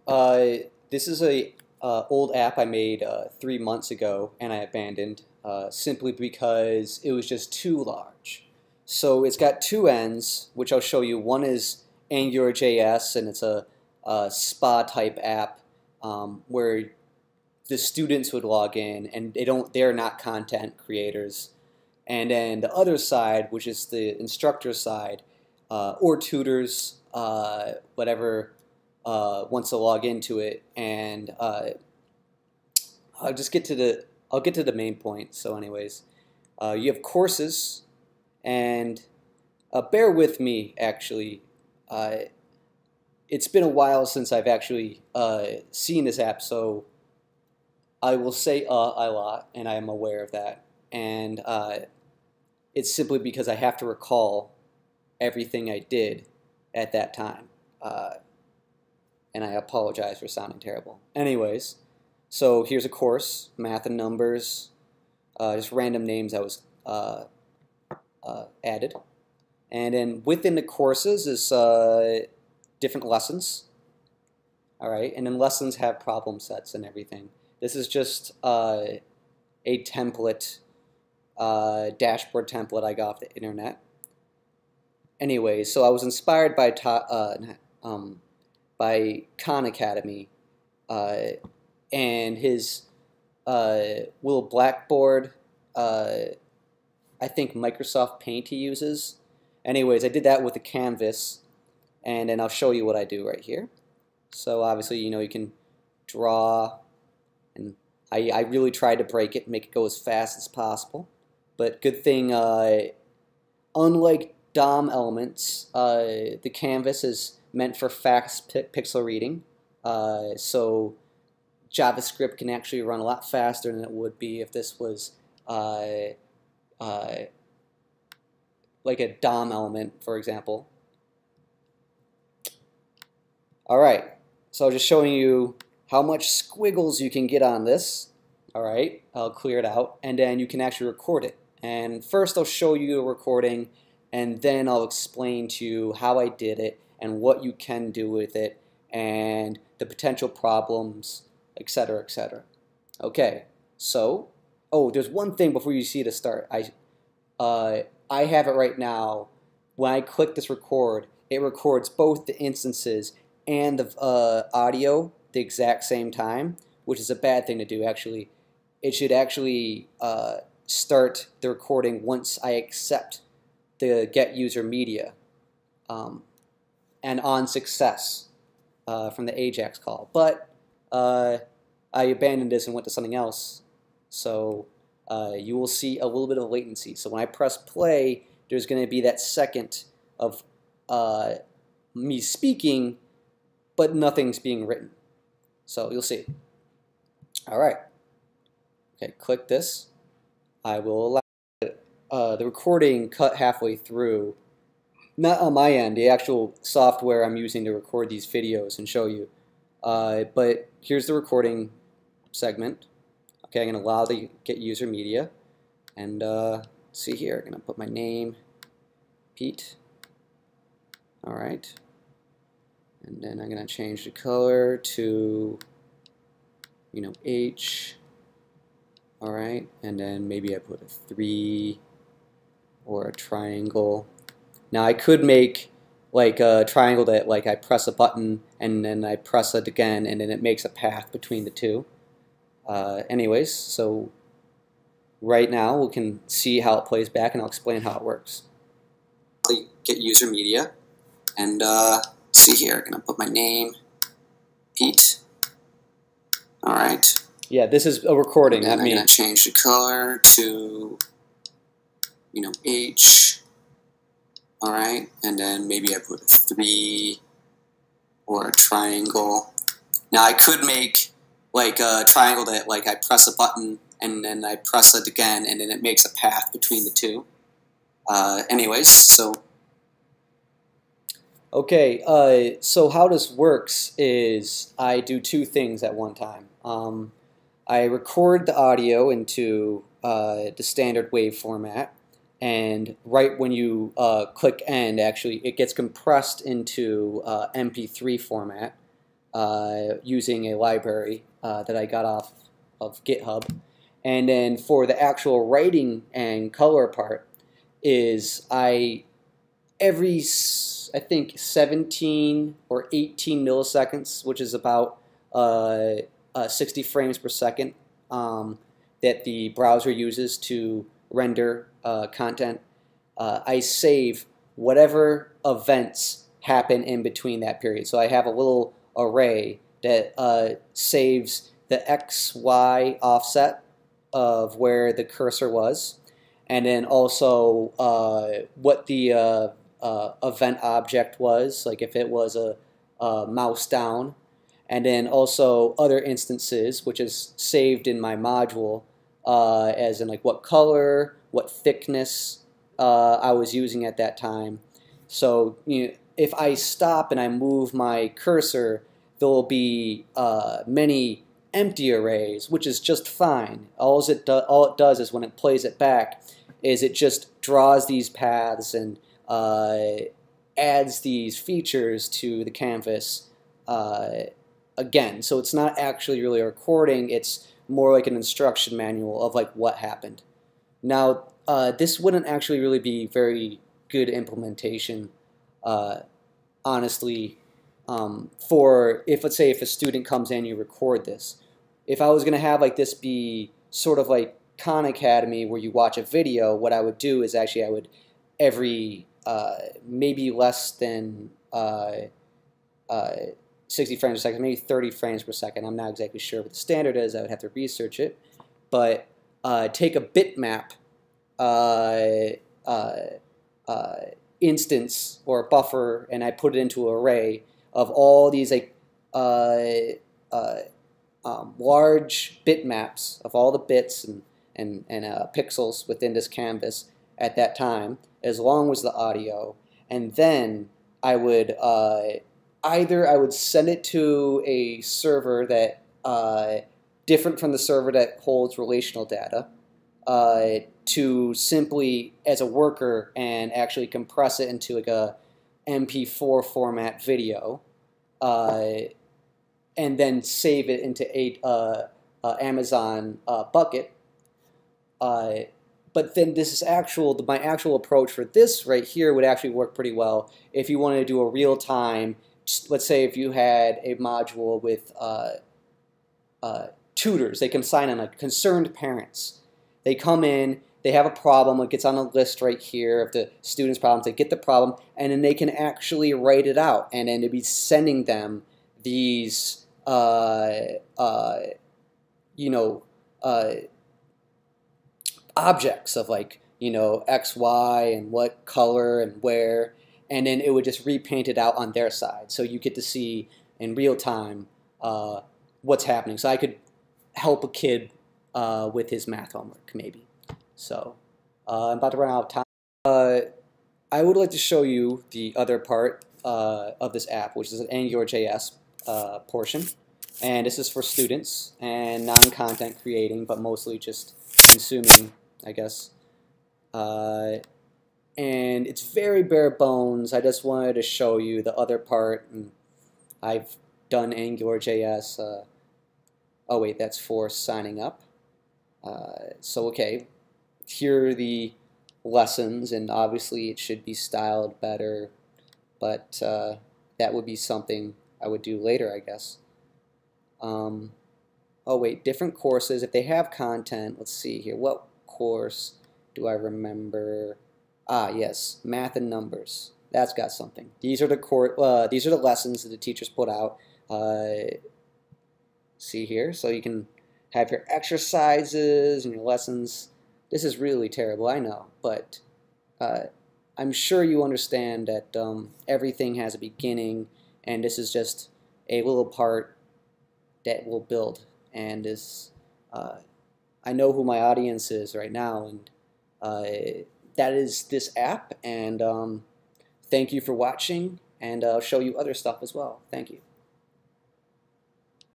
This is a old app I made 3 months ago and I abandoned simply because it was just too large. So it's got two ends, which I'll show you. One is AngularJS, and it's a spa type app where the students would log in, and they're not content creators. And then the other side, which is the instructor side, or tutors, whatever wants to log into it, and I'll get to the main point. So, anyways, you have courses, and bear with me. Actually, it's been a while since I've actually seen this app, so I will say a lot, and I am aware of that, and it's simply because I have to recall everything I did at that time. And I apologize for sounding terrible. Anyways, so here's a course, math and numbers, just random names that was added. And then within the courses is different lessons. All right, and then lessons have problem sets and everything. This is just a template, dashboard template I got off the internet. Anyway, so I was inspired by Khan Academy and his little blackboard. I think Microsoft Paint he uses. Anyways, I did that with a canvas, and then I'll show you what I do right here. So obviously, you can draw, and I really tried to break it, make it go as fast as possible. But good thing, unlike DOM elements, the canvas is meant for fast pixel reading, so JavaScript can actually run a lot faster than it would be if this was like a DOM element, for example. Alright, so I'm just showing you how much squiggles you can get on this. Alright, I'll clear it out, and then you can actually record it. And first I'll show you a recording, and then I'll explain to you how I did it and what you can do with it and the potential problems, etc., etc. Okay, so, there's one thing before you see the start. I have it right now. When I click this record, it records both the instances and the audio the exact same time, which is a bad thing to do, actually. It should actually start the recording once I accept the get user media and on success from the AJAX call. But I abandoned this and went to something else, so you will see a little bit of latency. So when I press play, there's going to be that second of me speaking, but nothing's being written. So you'll see. All right. Okay, click this. I will allow the recording cut halfway through. Not on my end, the actual software I'm using to record these videos and show you. But here's the recording segment. Okay, I'm going to allow the get user media. And see here, I'm going to put my name, Pete. All right. And then I'm going to change the color to, H. All right. And then maybe I put a 3 or a triangle. Now I could make like a triangle that like I press a button and then I press it again and then it makes a path between the two. Anyways, so right now we can see how it plays back and I'll explain how it works. Get user media and see here, I'm going to put my name, Pete. All right. Yeah, this is a recording. And I'm going to change the color to, H. All right, and then maybe I put a 3 or a triangle. Now I could make like a triangle that like I press a button and then I press it again and then it makes a path between the two. Anyways, so okay, so how this works is I do two things at one time. I record the audio into the standard wave format. And right when you click end, actually, it gets compressed into MP3 format. using a library that I got off of GitHub. And then for the actual writing and color part is every, I think, 17 or 18 milliseconds, which is about 60 frames per second, that the browser uses to render content, I save whatever events happen in between that period. So I have a little array that saves the XY offset of where the cursor was, and then also what the event object was, like if it was a mouse down, and then also other instances, which is saved in my module, as in like what color, what thickness I was using at that time. So if I stop and I move my cursor, there will be many empty arrays, which is just fine. All it does is when it plays it back is it just draws these paths and adds these features to the canvas again. So it's not actually really a recording, it's more like an instruction manual of like what happened. Now this wouldn't actually really be very good implementation, honestly, for let's say if a student comes in and you record this. If I was going to have like this be sort of like Khan Academy where you watch a video, what I would do is actually I would every maybe less than 60 frames per second, maybe 30 frames per second. I'm not exactly sure what the standard is. I would have to research it. But take a bitmap instance or buffer, and I put it into an array of all these like large bitmaps of all the bits and pixels within this canvas at that time, as long as the audio, and then I would either I would send it to a server that different from the server that holds relational data, to simply as a worker and actually compress it into like a MP4 format video, and then save it into a Amazon bucket. But then this is my actual approach for this right here would actually work pretty well if you wanted to do a real-time, let's say if you had a module with tutors, they can sign on like concerned parents. They come in, they have a problem, it gets on a list right here of the students' problems, they get the problem, and then they can actually write it out, and then they'd be sending them these objects of like, X, Y, and what color and where, and then it would just repaint it out on their side. So you get to see in real time what's happening. So I could help a kid with his math homework, maybe. So I'm about to run out of time. I would like to show you the other part of this app, which is an AngularJS portion. And this is for students and non-content creating, but mostly just consuming, I guess. And it's very bare bones. I just wanted to show you the other part. And I've done AngularJS. Oh wait, that's for signing up. So okay, here are the lessons, and obviously it should be styled better, but that would be something I would do later, I guess. Oh wait, different courses. If they have content, let's see here. What course do I remember? Ah, yes, math and numbers. That's got something. These are the lessons that the teachers put out. See here, so you can have your exercises and your lessons. This is really terrible, I know, but I'm sure you understand that everything has a beginning, and this is just a little part that will build. And is I know who my audience is right now, and that is this app. And thank you for watching, and I'll show you other stuff as well. Thank you.